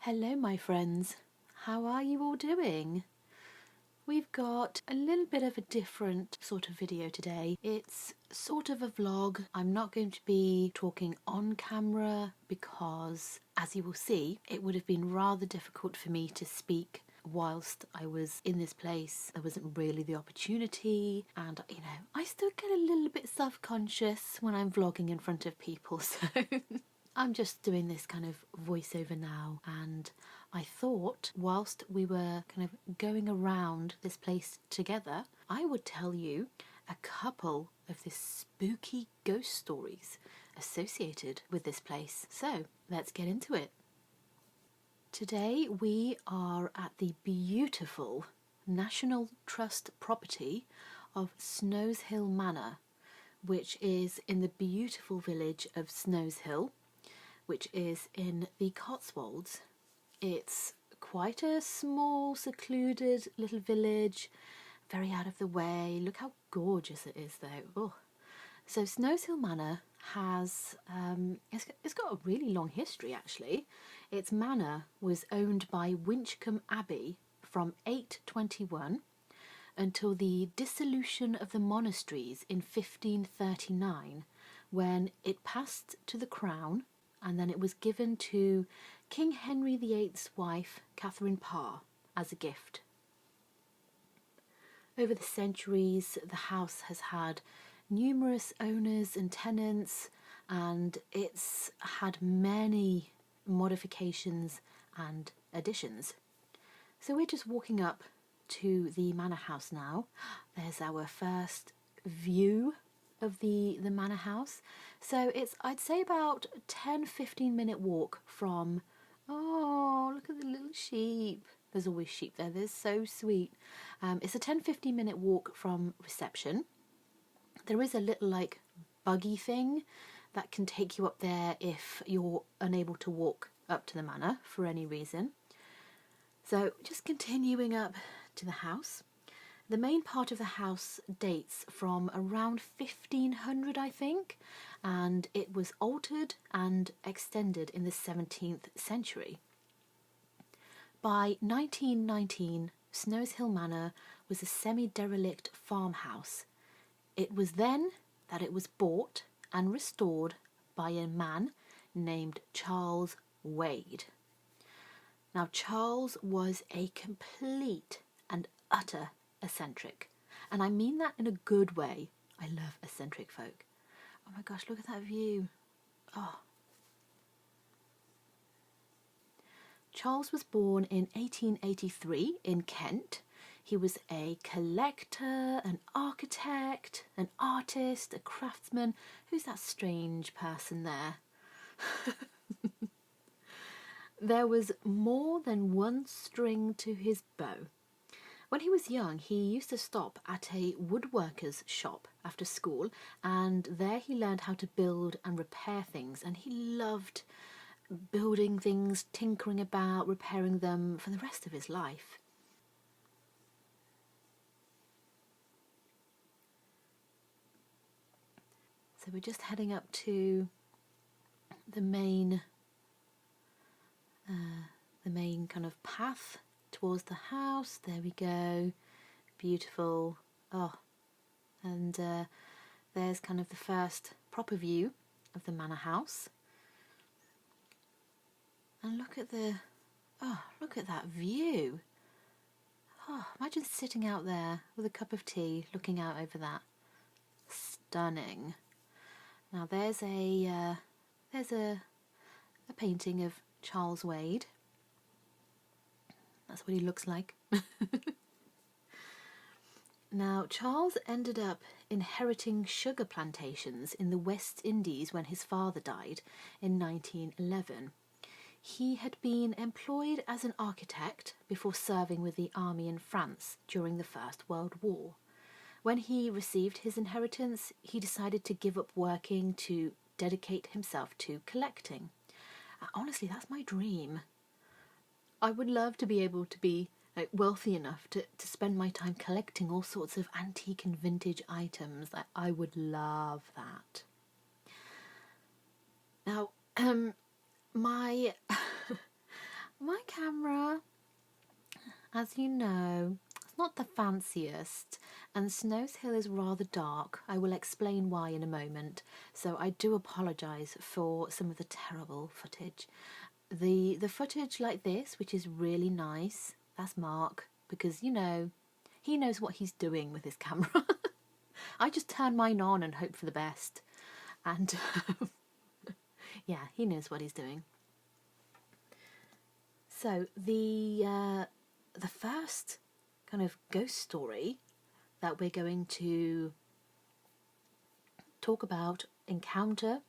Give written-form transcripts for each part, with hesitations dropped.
Hello my friends, how are you all doing? We've got a little bit of a different sort of video today. It's sort of a vlog. I'm not going to be talking on camera because, as you will see, it would have been rather difficult for me to speak whilst I was in this place. There wasn't really the opportunity, and I still get a little bit self-conscious when I'm vlogging in front of people, so I'm just doing this kind of voiceover now, and I thought whilst we were kind of going around this place together, I would tell you a couple of the spooky ghost stories associated with this place. So let's get into it. Today we are at the beautiful National Trust property of Snowshill Manor, which is in the beautiful village of Snowshill, which is in the Cotswolds. It's quite a small, secluded little village, very out of the way. Look how gorgeous it is though. Oh. So Snowshill Manor has, it's got a really long history actually. Its manor was owned by Winchcombe Abbey from 821 until the dissolution of the monasteries in 1539, when it passed to the crown, and then it was given to King Henry VIII's wife, Catherine Parr, as a gift. Over the centuries, the house has had numerous owners and tenants, and it's had many modifications and additions. So we're just walking up to the manor house now. There's our first view of the manor house. So it's, I'd say, about 10-15 minute walk from, oh, look at the little sheep. There's always sheep there, they're so sweet. It's a 10-15 minute walk from reception. There is a little like buggy thing that can take you up there if you're unable to walk up to the manor for any reason. So just continuing up to the house. The main part of the house dates from around 1500, I think, and it was altered and extended in the 17th century. By 1919, Snowshill Manor was a semi-derelict farmhouse. It was then that it was bought and restored by a man named Charles Wade. Now, Charles was a complete and utter eccentric, and I mean that in a good way. I love eccentric folk. Oh my gosh, look at that view. Oh. Charles was born in 1883 in Kent. He was a collector, an architect, an artist, a craftsman. Who's that strange person there? There was more than one string to his bow. When he was young, he used to stop at a woodworker's shop after school, and there he learned how to build and repair things, and he loved building things, tinkering about, repairing them for the rest of his life. So we're just heading up to the main kind of path towards the house. There we go. Beautiful. Oh, and there's kind of the first proper view of the manor house. And look at that view. Oh, imagine sitting out there with a cup of tea, looking out over that. Stunning. Now there's a painting of Charles Wade. That's what he looks like. Now, Charles ended up inheriting sugar plantations in the West Indies when his father died in 1911. He had been employed as an architect before serving with the army in France during the First World War. When he received his inheritance, he decided to give up working to dedicate himself to collecting. Honestly, that's my dream. I would love to be able to be wealthy enough to spend my time collecting all sorts of antique and vintage items. I would love that. Now, my My camera, as you know, it's not the fanciest, and Snowshill is rather dark. I will explain why in a moment, so I do apologise for some of the terrible footage. The footage like this, which is really nice, that's Mark, because, you know, he knows what he's doing with his camera. I just turn mine on and hope for the best. And yeah, he knows what he's doing. So the first kind of ghost story that we're going to talk about, encounter,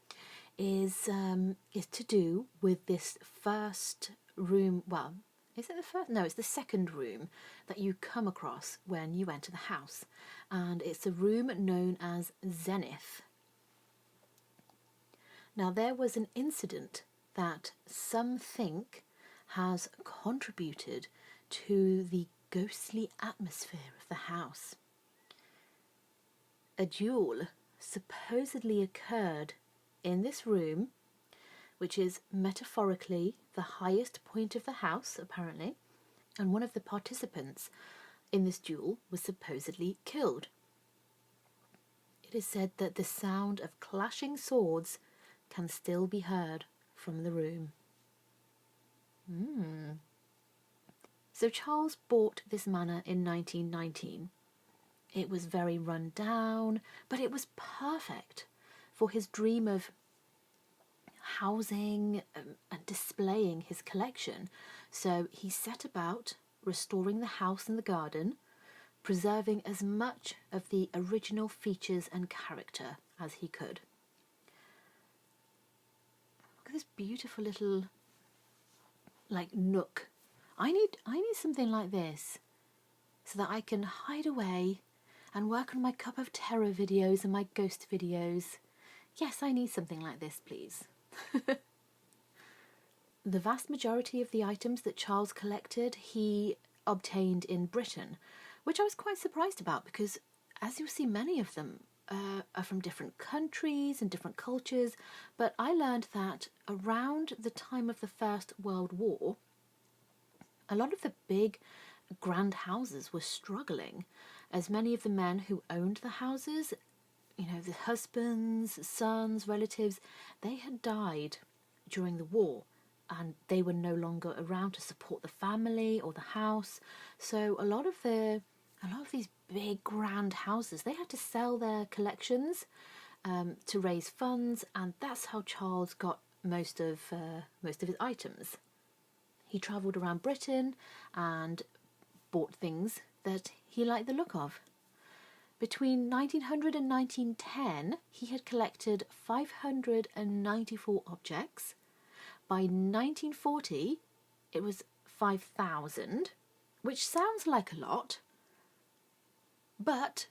is to do with this first room. Well, is it the first? No, it's the second room that you come across when you enter the house, and it's a room known as Zenith. Now, there was an incident that some think has contributed to the ghostly atmosphere of the house. A duel supposedly occurred in this room, which is metaphorically the highest point of the house, apparently, and one of the participants in this duel was supposedly killed. It is said that the sound of clashing swords can still be heard from the room. So Charles bought this manor in 1919. It was very run down, but it was perfect for his dream of housing and displaying his collection. So he set about restoring the house and the garden, preserving as much of the original features and character as he could. Look at this beautiful little nook. I need something like this so that I can hide away and work on my Cup of Terror videos and my ghost videos. Yes, I need something like this, please. The vast majority of the items that Charles collected, he obtained in Britain, which I was quite surprised about because, as you'll see, many of them are from different countries and different cultures, but I learned that around the time of the First World War, a lot of the big grand houses were struggling, as many of the men who owned the houses, you know, the husbands, sons, relatives, they had died during the war and they were no longer around to support the family or the house. So a lot of these big grand houses, they had to sell their collections to raise funds, and that's how Charles got most of his items. He travelled around Britain and bought things that he liked the look of. Between 1900 and 1910, he had collected 594 objects. By 1940, it was 5,000, which sounds like a lot, but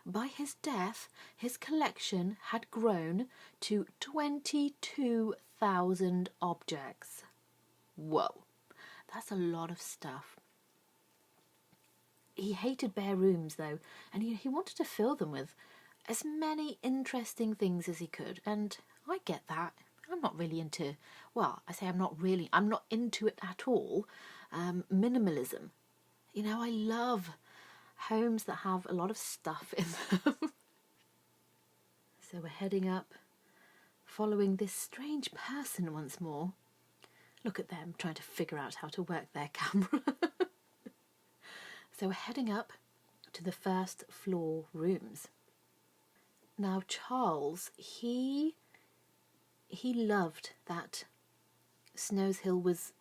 by his death, his collection had grown to 22,000 objects. Whoa, that's a lot of stuff. He hated bare rooms, though, and he wanted to fill them with as many interesting things as he could, and I get that. I'm not really into, well, I say I'm not into it at all, minimalism. You know, I love homes that have a lot of stuff in them. So we're heading up, following this strange person once more. Look at them trying to figure out how to work their camera. So we're heading up to the first floor rooms. Now Charles, he loved that Snowshill was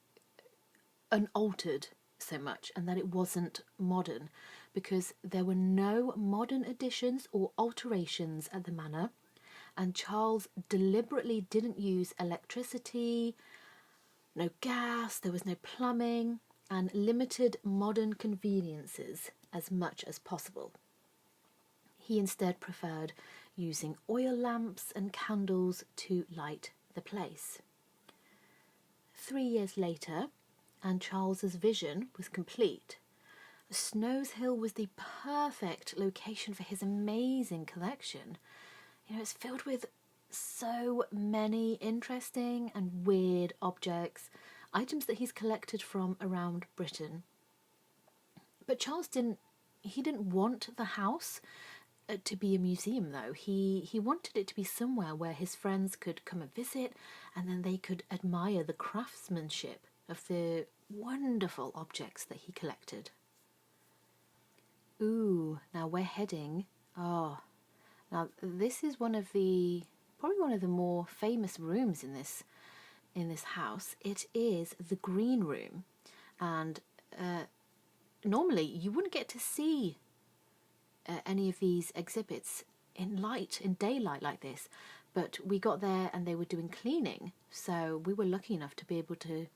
unaltered so much and that it wasn't modern, because there were no modern additions or alterations at the manor, and Charles deliberately didn't use electricity, no gas, there was no plumbing, and limited modern conveniences as much as possible. He instead preferred using oil lamps and candles to light the place. 3 years later, and Charles's vision was complete. Snowshill was the perfect location for his amazing collection. You know, it's filled with so many interesting and weird objects. items that he's collected from around Britain. But Charles didn't want the house to be a museum, though. He wanted it to be somewhere where his friends could come and visit, and then they could admire the craftsmanship of the wonderful objects that he collected. Ooh, now we're heading. Oh, now this is probably one of the more famous rooms in this house. It is the green room, and normally you wouldn't get to see any of these exhibits in daylight like this, but we got there and they were doing cleaning, so we were lucky enough to be able to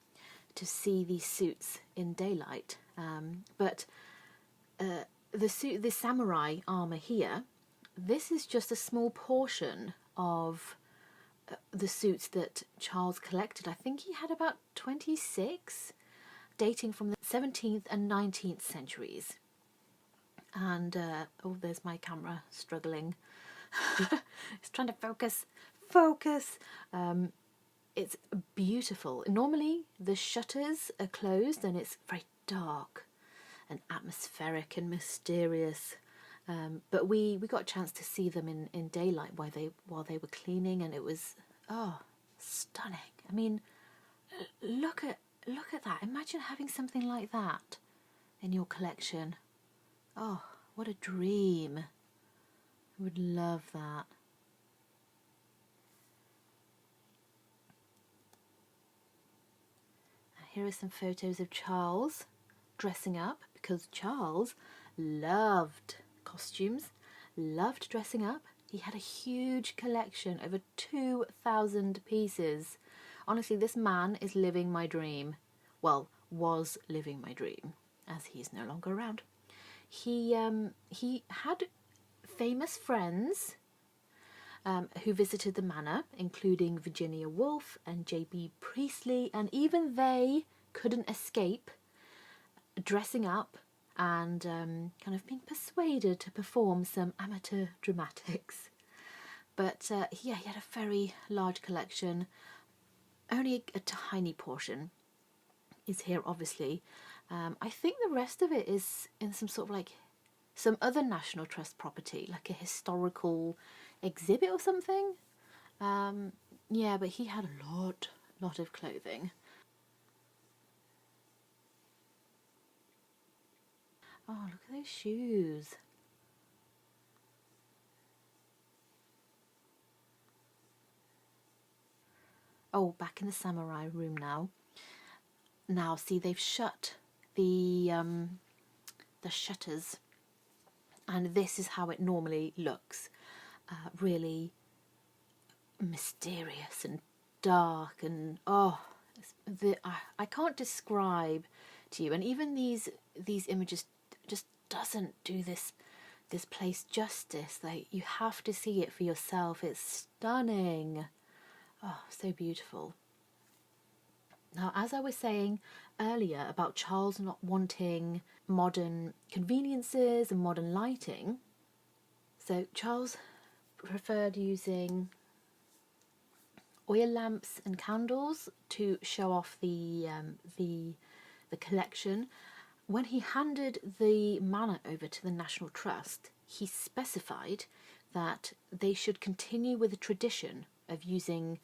see these suits in daylight. But the samurai armor here, this is just a small portion of the suits that Charles collected. I think he had about 26, dating from the 17th and 19th centuries. And oh, there's my camera struggling. It's trying to focus. It's beautiful. Normally the shutters are closed and it's very dark and atmospheric and mysterious. But we got a chance to see them in daylight while they were cleaning, and it was stunning. I mean, look at that. Imagine having something like that in your collection. Oh, what a dream. I would love that. Now, here are some photos of Charles dressing up, because Charles loved costumes, loved dressing up. He had a huge collection, over 2,000 pieces. Honestly, this man is living my dream. Well, was living my dream, as he is no longer around. He had famous friends who visited the manor, including Virginia Woolf and J.B. Priestley, and even they couldn't escape dressing up and kind of being persuaded to perform some amateur dramatics. But he had a very large collection. Only a tiny portion is here, obviously. I think the rest of it is in some sort of some other National Trust property, like a historical exhibit or something. Yeah, but he had a lot of clothing. Oh, look at those shoes. Oh, back in the samurai room now. Now, see, they've shut the shutters, and this is how it normally looks. Really mysterious and dark, and I can't describe to you. And even these images just doesn't do this place justice. You have to see it for yourself. It's stunning. Oh, so beautiful. Now, as I was saying earlier about Charles not wanting modern conveniences and modern lighting, so Charles preferred using oil lamps and candles to show off the collection. When he handed the manor over to the National Trust, he specified that they should continue with the tradition of using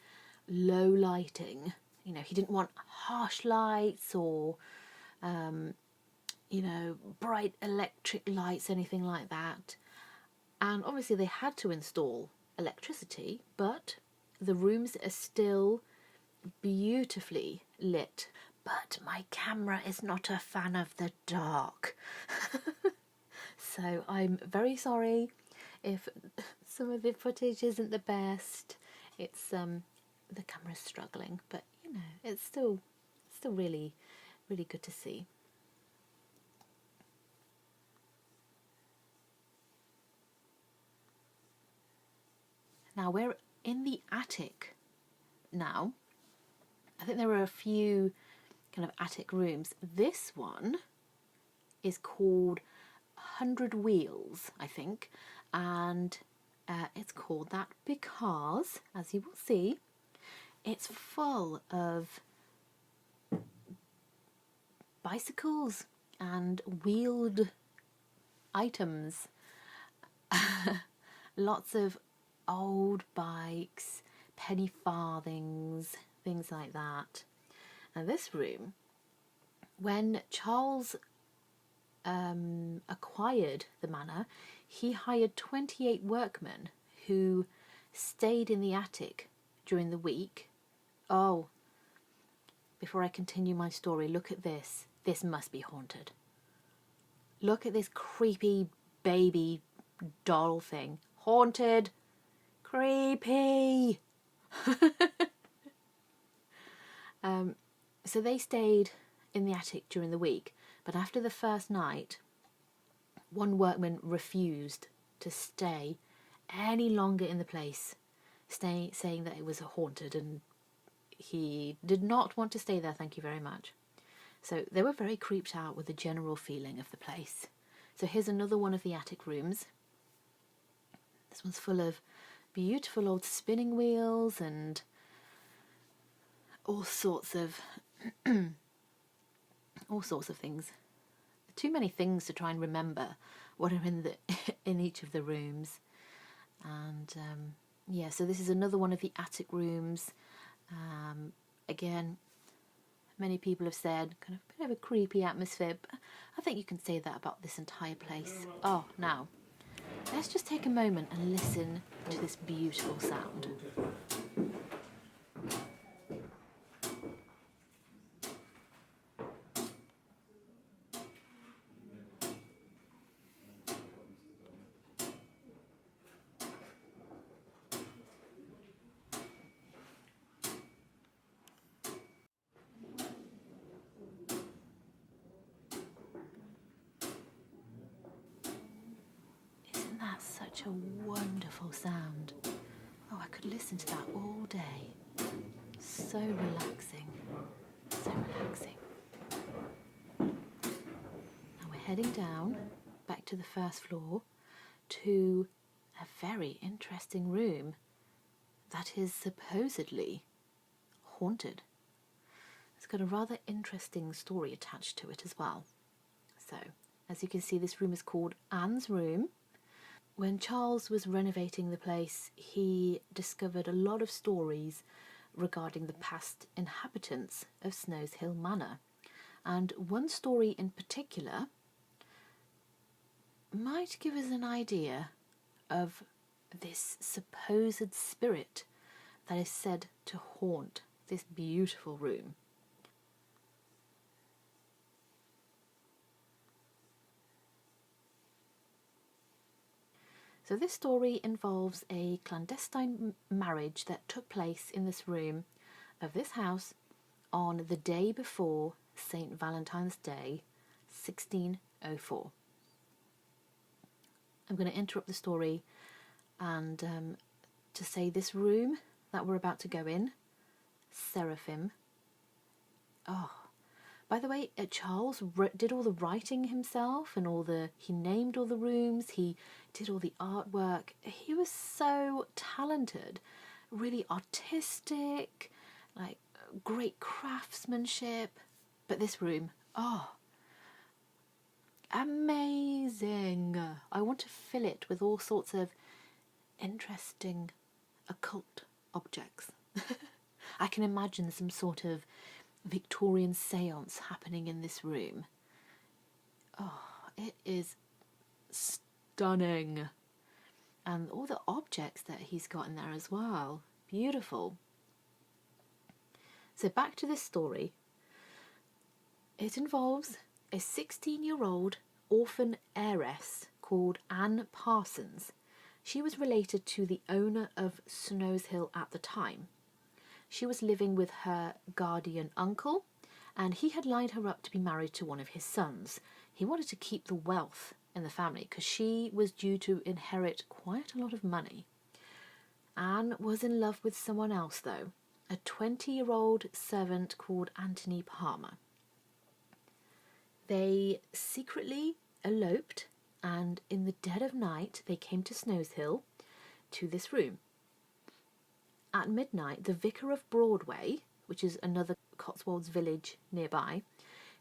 low lighting. You know, he didn't want harsh lights or, bright electric lights, anything like that. And obviously they had to install electricity, but the rooms are still beautifully lit. But my camera is not a fan of the dark. So I'm very sorry if some of the footage isn't the best. It's the camera's struggling, but it's still really, really good to see. Now we're in the attic now. I think there are a few kind of attic rooms. This one is called 100 Wheels, I think, and it's called that because, as you will see, it's full of bicycles and wheeled items. Lots of old bikes, penny farthings, things like that. And this room, when Charles acquired the manor, he hired 28 workmen who stayed in the attic during the week. Oh, before I continue my story, look at this. This must be haunted. Look at this creepy baby doll thing. Haunted. Creepy. So they stayed in the attic during the week, but after the first night, one workman refused to stay any longer in the place, saying that it was haunted and he did not want to stay there, thank you very much. So they were very creeped out with the general feeling of the place. So here's another one of the attic rooms. This one's full of beautiful old spinning wheels and all sorts of things. Too many things to try and remember what are in each of the rooms. And yeah, so this is another one of the attic rooms. Again, many people have said kind of a bit of a creepy atmosphere, but I think you can say that about this entire place. Oh, now let's just take a moment and listen to this beautiful sound. Isn't that such a wonderful sound? Oh, I could listen to that all day. So relaxing. So relaxing. Now we're heading down, back to the first floor, to a very interesting room that is supposedly haunted. It's got a rather interesting story attached to it as well. So, as you can see, this room is called Anne's Room. When Charles was renovating the place, he discovered a lot of stories regarding the past inhabitants of Snowshill Manor. And one story in particular might give us an idea of this supposed spirit that is said to haunt this beautiful room. So this story involves a clandestine marriage that took place in this room of this house on the day before St. Valentine's Day, 1604. I'm going to interrupt the story and to say this room that we're about to go in, Seraphim. Oh, by the way, Charles did all the writing himself and he named all the rooms, he did all the artwork. He was so talented, really artistic, like great craftsmanship. But this room, oh, amazing. I want to fill it with all sorts of interesting occult objects. I can imagine some sort of Victorian seance happening in this room. Oh, it is stunning. And all the objects that he's got in there as well. Beautiful. So back to this story. It involves a 16-year-old orphan heiress called Anne Parsons. She was related to the owner of Snowshill at the time. She was living with her guardian uncle, and he had lined her up to be married to one of his sons. He wanted to keep the wealth in the family because she was due to inherit quite a lot of money. Anne was in love with someone else, though, a 20-year-old servant called Anthony Palmer. They secretly eloped, and in the dead of night they came to Snowshill, to this room. At midnight, the vicar of Broadway, which is another Cotswolds village nearby,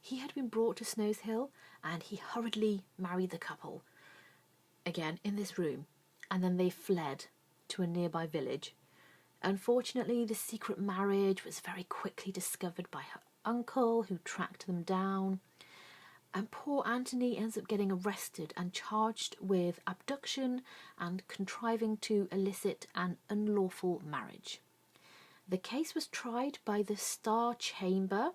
He had been brought to Snowshill and he hurriedly married the couple, again in this room, and then they fled to a nearby village. Unfortunately, the secret marriage was very quickly discovered by her uncle, who tracked them down. And poor Anthony ends up getting arrested and charged with abduction and contriving to elicit an unlawful marriage. The case was tried by the Star Chamber,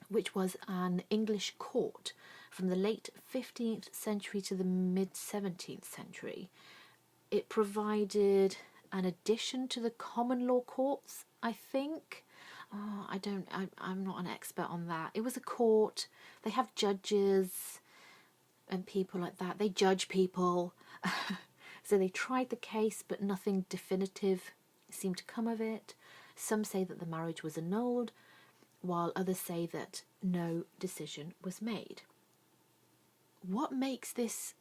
which was an English court from the late 15th century to the mid 17th century. It provided an addition to the common law courts, I think. Oh, I'm not an expert on that. It was a court. They have judges and people like that. They judge people. So they tried the case, but nothing definitive seemed to come of it. Some say that the marriage was annulled, while others say that no decision was made. What makes this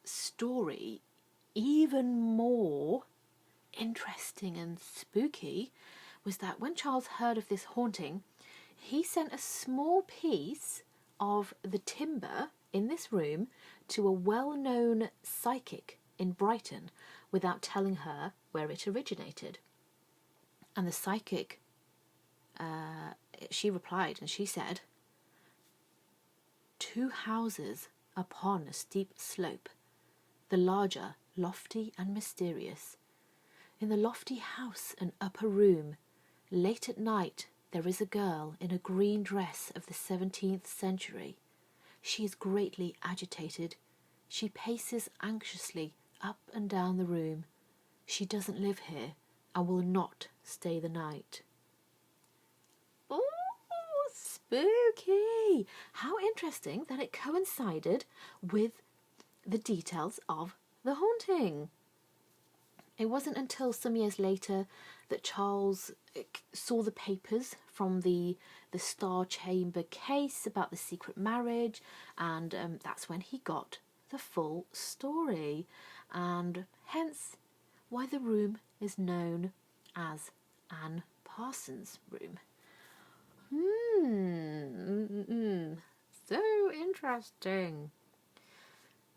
story even more interesting and spooky was that when Charles heard of this haunting, he sent a small piece of the timber in this room to a well-known psychic in Brighton without telling her where it originated. And the psychic, she replied and she said, "2 houses upon a steep slope, the larger lofty and mysterious. In the lofty house an upper room. Late at night there is a girl in a green dress of the 17th century. She is greatly agitated. She paces anxiously up and down the room. She doesn't live here and will not stay the night." Oh, spooky! How interesting that it coincided with the details of the haunting. It wasn't until some years later that Charles saw the papers from the Star Chamber case about the secret marriage, and that's when he got the full story, and hence why the room is known as Anne Parsons' room. So interesting.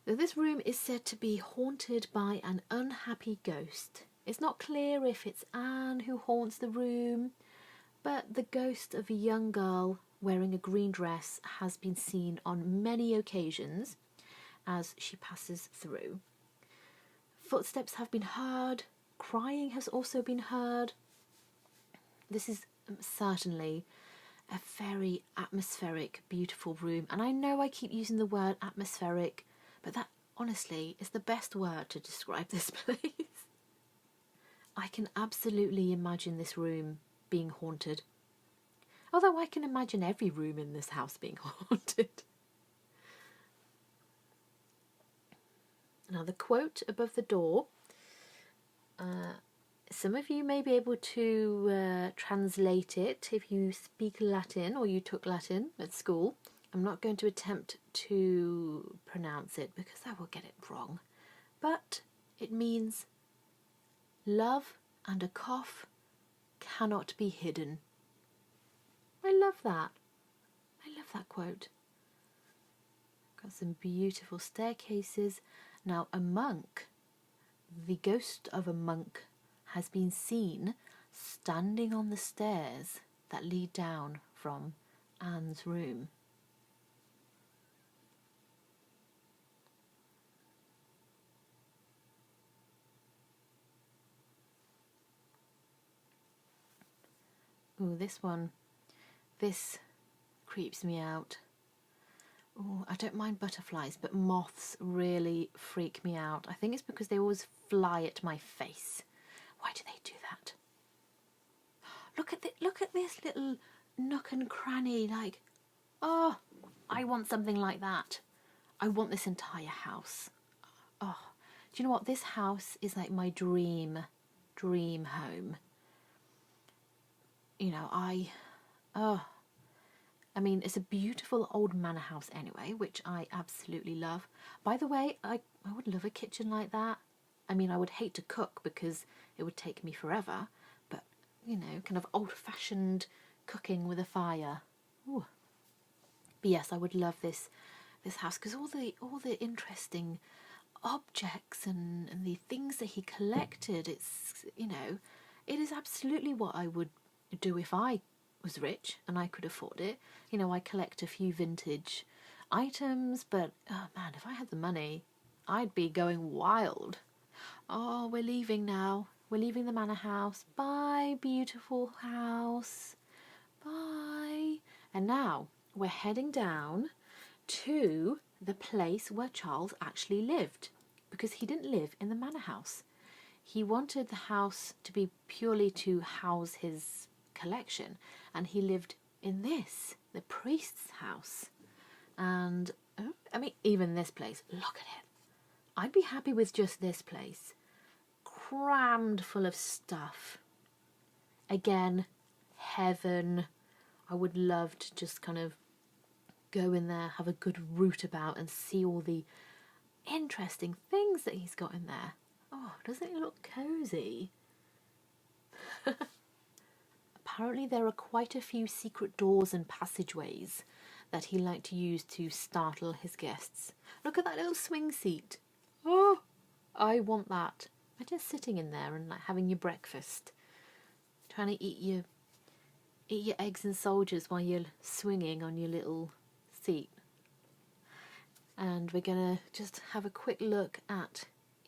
This room is said to be haunted by an unhappy ghost. It's not clear if it's Anne who haunts the room, but the ghost of a young girl wearing a green dress has been seen on many occasions as she passes through. Footsteps have been heard, crying has also been heard. This is certainly a very atmospheric, beautiful room, and I know I keep using the word atmospheric, but that, honestly, is the best word to describe this place. I can absolutely imagine this room being haunted. Although I can imagine every room in this house being haunted. Now, the quote above the door, some of you may be able to translate it if you speak Latin or you took Latin at school. I'm not going to attempt to pronounce it because I will get it wrong. But it means, "Love and a cough cannot be hidden." I love that. I love that quote. Got some beautiful staircases. Now, a monk, the ghost of a monk, has been seen standing on the stairs that lead down from Anne's room. Ooh, this one, this creeps me out. Ooh, I don't mind butterflies, but moths really freak me out. I think it's because they always fly at my face. Why do they do that? Look at this little nook and cranny. Like, oh, I want something like that. I want this entire house. Oh, do you know what? This house is like my dream home. You know, I mean, it's a beautiful old manor house anyway, which I absolutely love. By the way, I would love a kitchen like that. I mean, I would hate to cook because it would take me forever, but, you know, kind of old-fashioned cooking with a fire. Ooh, But yes, I would love this house, because all the interesting objects and the things that he collected, it's, you know, it is absolutely what I would do if I was rich and I could afford it. You know, I collect a few vintage items, but oh man, if I had the money, I'd be going wild. Oh, we're leaving now. We're leaving the manor house. Bye, beautiful house. Bye. And now we're heading down to the place where Charles actually lived, because he didn't live in the manor house. He wanted the house to be purely to house his collection, and he lived in this, the priest's house. And I mean, even this place, look at it. I'd be happy with just this place, crammed full of stuff. Again, heaven. I would love to just kind of go in there, have a good root about, and see all the interesting things that he's got in there. Oh, doesn't it look cosy? Apparently there are quite a few secret doors and passageways that he liked to use to startle his guests. Look at that little swing seat. Oh, I want that. Imagine sitting in there and like having your breakfast, trying to eat your eggs and soldiers while you're swinging on your little seat. And we're gonna just have a quick look at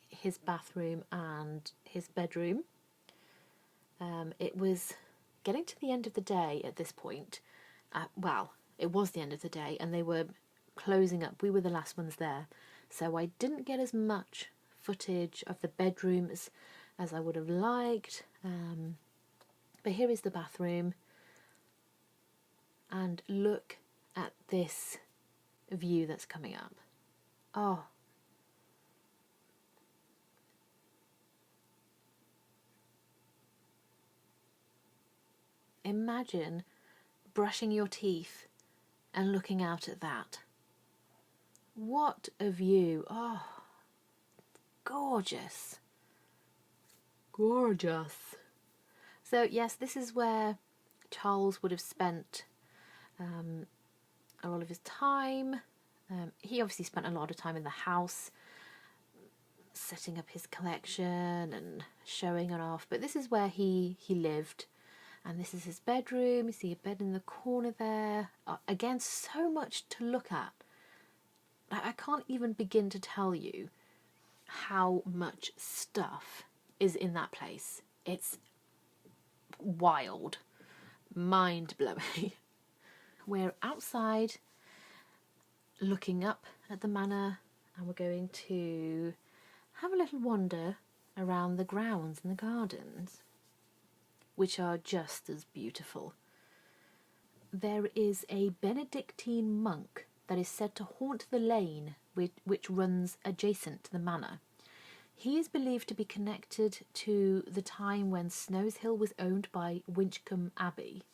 his bathroom and his bedroom. It was getting to the end of the day at this point. Well, it was the end of the day and they were closing up. We were the last ones there. So I didn't get as much footage of the bedrooms as I would have liked. But here is the bathroom. And look at this view that's coming up. Oh. Imagine brushing your teeth and looking out at that. What a view. Oh, gorgeous. Gorgeous. So yes, this is where Charles would have spent a lot of his time. He obviously spent a lot of time in the house, setting up his collection and showing it off. But this is where he lived. And this is his bedroom. You see a bed in the corner there. Again, so much to look at. I can't even begin to tell you how much stuff is in that place. It's wild, mind-blowing. We're outside looking up at the manor, and we're going to have a little wander around the grounds and the gardens, which are just as beautiful. There is a Benedictine monk that is said to haunt the lane which runs adjacent to the manor. He is believed to be connected to the time when Snowshill was owned by Winchcombe Abbey.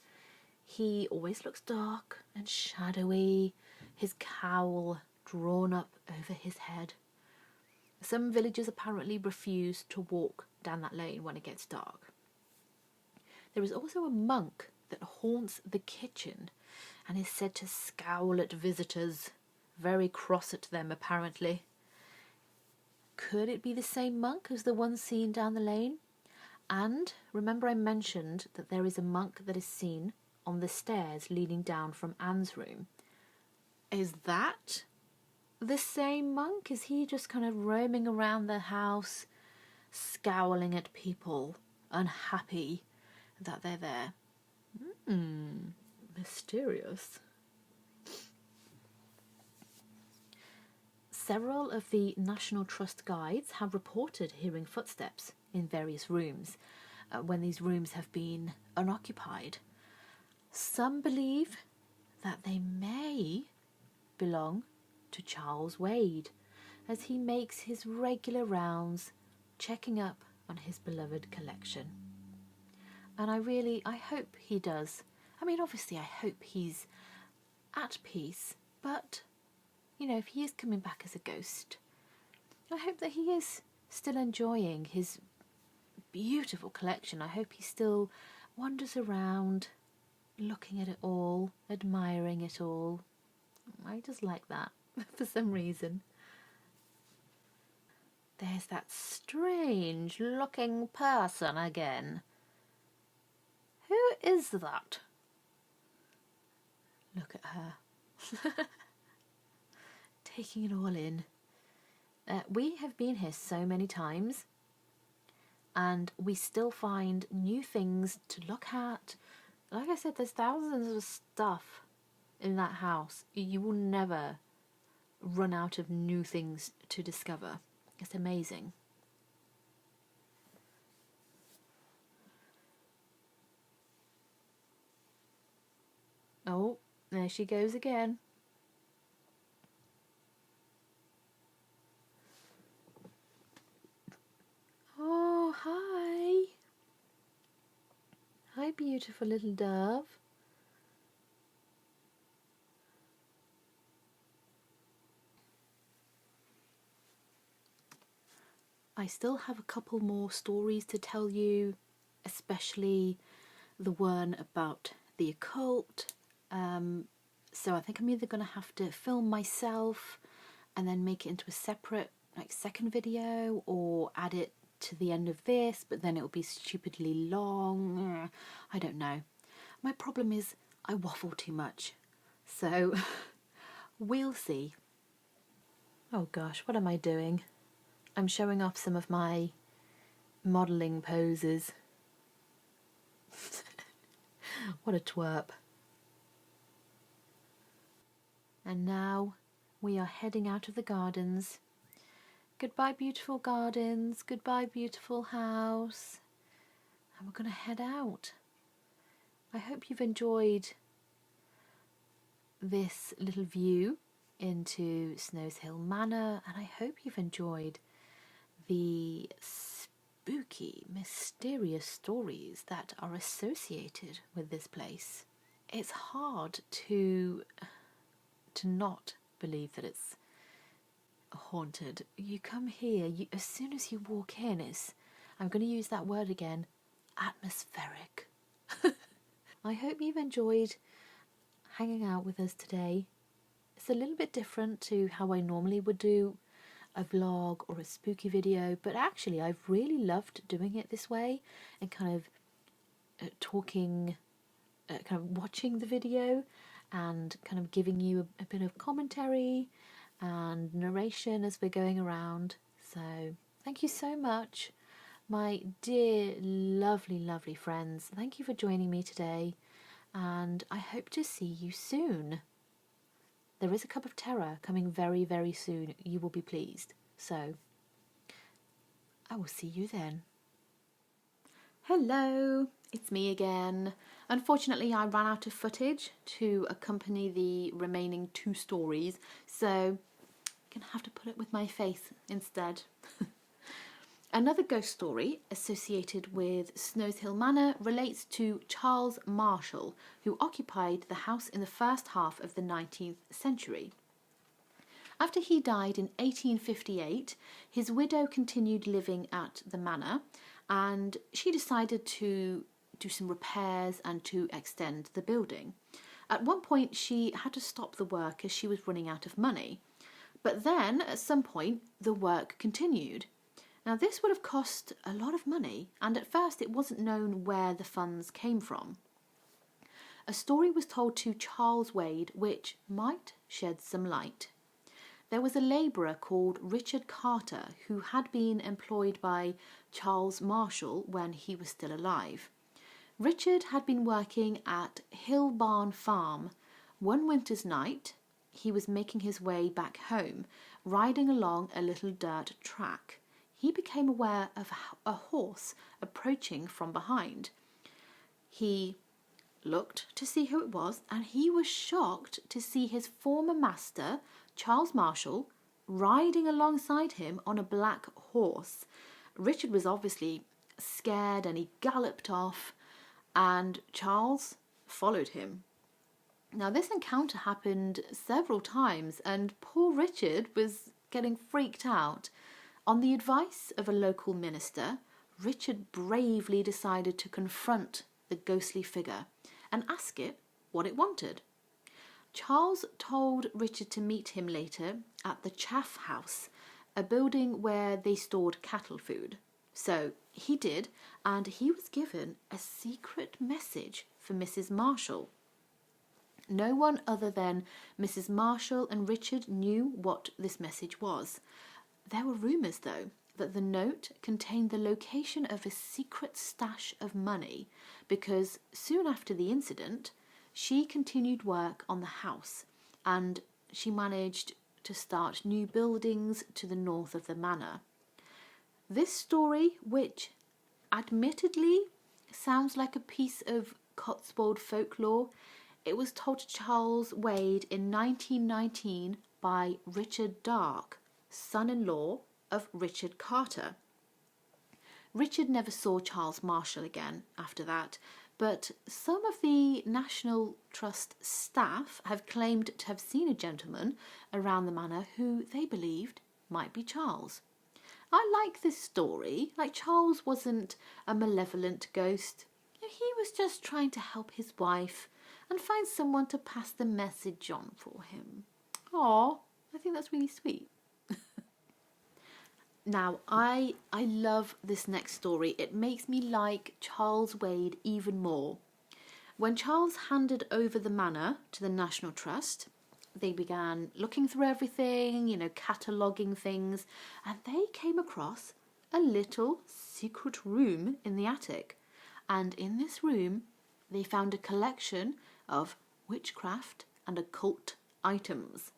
He always looks dark and shadowy, his cowl drawn up over his head. Some villagers apparently refuse to walk down that lane when it gets dark. There is also a monk that haunts the kitchen and is said to scowl at visitors, very cross at them apparently. Could it be the same monk as the one seen down the lane? And remember I mentioned that there is a monk that is seen on the stairs leading down from Anne's room. Is that the same monk? Is he just kind of roaming around the house, scowling at people, unhappy that they're there? Mysterious. Several of the National Trust guides have reported hearing footsteps in various rooms when these rooms have been unoccupied. Some believe that they may belong to Charles Wade as he makes his regular rounds checking up on his beloved collection. And I hope he does. I mean, obviously I hope he's at peace, but you know, if he is coming back as a ghost, I hope that he is still enjoying his beautiful collection. I hope he still wanders around, looking at it all, admiring it all. I just like that for some reason. There's that strange looking person again. Who is that? Look at her. Taking it all in. We have been here so many times, and we still find new things to look at. Like I said, there's thousands of stuff in that house. You will never run out of new things to discover. It's amazing. Oh, there she goes again. Oh, hi. Hi, beautiful little dove. I still have a couple more stories to tell you, especially the one about the occult. So I think I'm either going to have to film myself and then make it into a separate second video, or add it to the end of this, but then it will be stupidly long. I don't know. My problem is I waffle too much. So we'll see. Oh gosh, what am I doing? I'm showing off some of my modelling poses. What a twerp. And now we are heading out of the gardens. Goodbye, beautiful gardens. Goodbye, beautiful house. And we're going to head out. I hope you've enjoyed this little view into Snowshill Manor, and I hope you've enjoyed the spooky, mysterious stories that are associated with this place. It's hard to not believe that it's haunted. You come here, as soon as you walk in, I'm going to use that word again, atmospheric. I hope you've enjoyed hanging out with us today. It's a little bit different to how I normally would do a vlog or a spooky video, but actually I've really loved doing it this way and kind of talking, kind of watching the video and kind of giving you a bit of commentary and narration as we're going around. So thank you so much, my dear lovely lovely friends. Thank you for joining me today, and I hope to see you soon. There is a cup of terror coming very very soon. You will be pleased. So I will see you then. Hello, it's me again. Unfortunately, I ran out of footage to accompany the remaining 2 stories, so I'm gonna have to put it with my face instead. Another ghost story associated with Snowshill Manor relates to Charles Marshall, who occupied the house in the first half of the 19th century. After he died in 1858, his widow continued living at the manor, and she decided to do some repairs and to extend the building. At one point, she had to stop the work as she was running out of money. But then, at some point, the work continued. Now, this would have cost a lot of money, and at first it wasn't known where the funds came from. A story was told to Charles Wade which might shed some light. There was a labourer called Richard Carter who had been employed by Charles Marshall when he was still alive. Richard had been working at Hill Barn Farm. One winter's night, he was making his way back home, riding along a little dirt track. He became aware of a horse approaching from behind. He looked to see who it was, and he was shocked to see his former master, Charles Marshall, riding alongside him on a black horse. Richard was obviously scared and he galloped off, and Charles followed him. Now, this encounter happened several times, and poor Richard was getting freaked out. On the advice of a local minister, Richard bravely decided to confront the ghostly figure and ask it what it wanted. Charles told Richard to meet him later at the Chaff House, a building where they stored cattle food. So he did, and he was given a secret message for Mrs. Marshall. No one other than Mrs. Marshall and Richard knew what this message was. There were rumours, though, that the note contained the location of a secret stash of money because soon after the incident, she continued work on the house and she managed to start new buildings to the north of the manor. This story, which admittedly sounds like a piece of Cotswold folklore, it was told to Charles Wade in 1919 by Richard Darke, son-in-law of Richard Carter. Richard never saw Charles Marshall again after that, but some of the National Trust staff have claimed to have seen a gentleman around the manor who they believed might be Charles. I like this story. Like, Charles wasn't a malevolent ghost. He was just trying to help his wife and find someone to pass the message on for him. Aw, I think that's really sweet. Now, I love this next story. It makes me like Charles Wade even more. When Charles handed over the manor to the National Trust, they began looking through everything, cataloguing things, and they came across a little secret room in the attic. And in this room, they found a collection of witchcraft and occult items.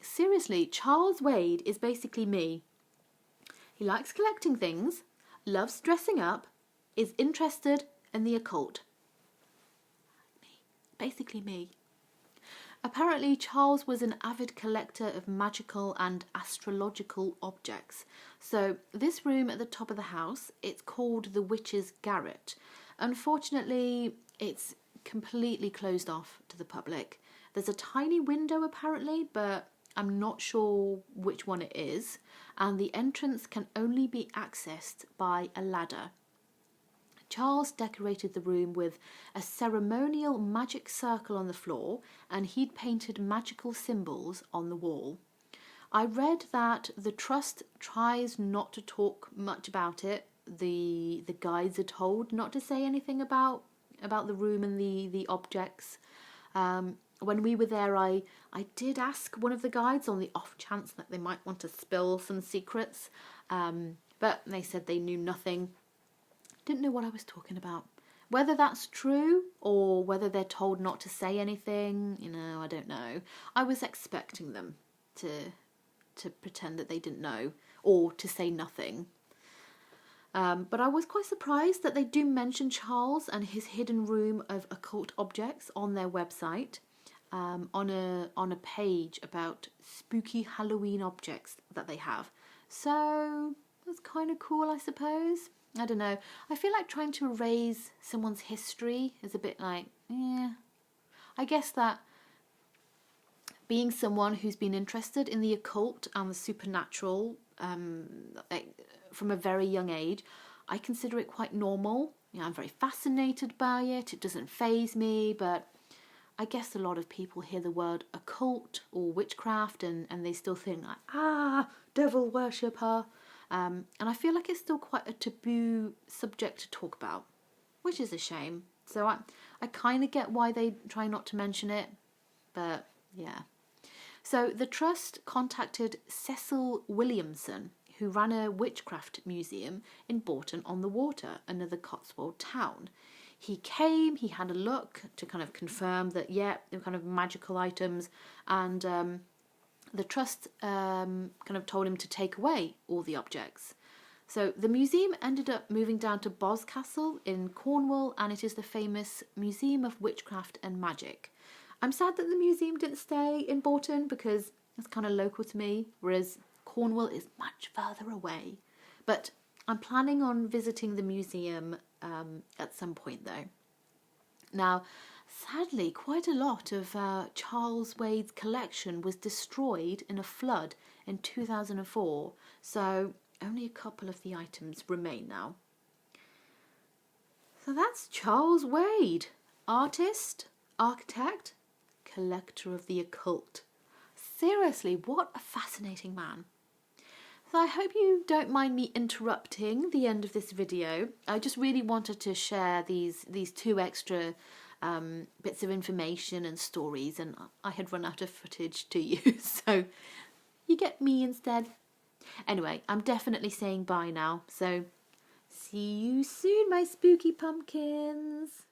Seriously, Charles Wade is basically me. He likes collecting things, loves dressing up, is interested in the occult. Basically me. Apparently, Charles was an avid collector of magical and astrological objects. So this room at the top of the house, it's called the Witch's Garret. Unfortunately, it's completely closed off to the public. There's a tiny window apparently, but I'm not sure which one it is. And the entrance can only be accessed by a ladder. Charles decorated the room with a ceremonial magic circle on the floor, and he'd painted magical symbols on the wall. I read that the trust tries not to talk much about it. The guides are told not to say anything about the room and the objects. When we were there, I did ask one of the guides on the off chance that they might want to spill some secrets, but they said they knew nothing. Didn't know what I was talking about. Whether that's true or whether they're told not to say anything, I don't know. I was expecting them to pretend that they didn't know or to say nothing. But I was quite surprised that they do mention Charles and his hidden room of occult objects on their website, on a page about spooky Halloween objects that they have. So that's kind of cool, I suppose. I don't know. I feel like trying to erase someone's history is a bit like, I guess that being someone who's been interested in the occult and the supernatural from a very young age, I consider it quite normal. I'm very fascinated by it. It doesn't faze me, but I guess a lot of people hear the word occult or witchcraft and they still think like, devil worshipper. And I feel like it's still quite a taboo subject to talk about, which is a shame. So I kind of get why they try not to mention it, but yeah. So the trust contacted Cecil Williamson, who ran a witchcraft museum in Bourton-on-the-Water, another Cotswold town. He came, he had a look to kind of confirm that, they were kind of magical items, and the trust kind of told him to take away all the objects. So the museum ended up moving down to Boscastle in Cornwall, and it is the famous Museum of Witchcraft and Magic. I'm sad that the museum didn't stay in Bourton because it's kind of local to me, whereas Cornwall is much further away. But I'm planning on visiting the museum at some point though. Now, sadly, quite a lot of Charles Wade's collection was destroyed in a flood in 2004, so only a couple of the items remain now. So that's Charles Wade, artist, architect, collector of the occult. Seriously, what a fascinating man. So I hope you don't mind me interrupting the end of this video. I just really wanted to share these two extra bits of information and stories, and I had run out of footage to use, so you get me instead. Anyway, I'm definitely saying bye now, so see you soon, my spooky pumpkins.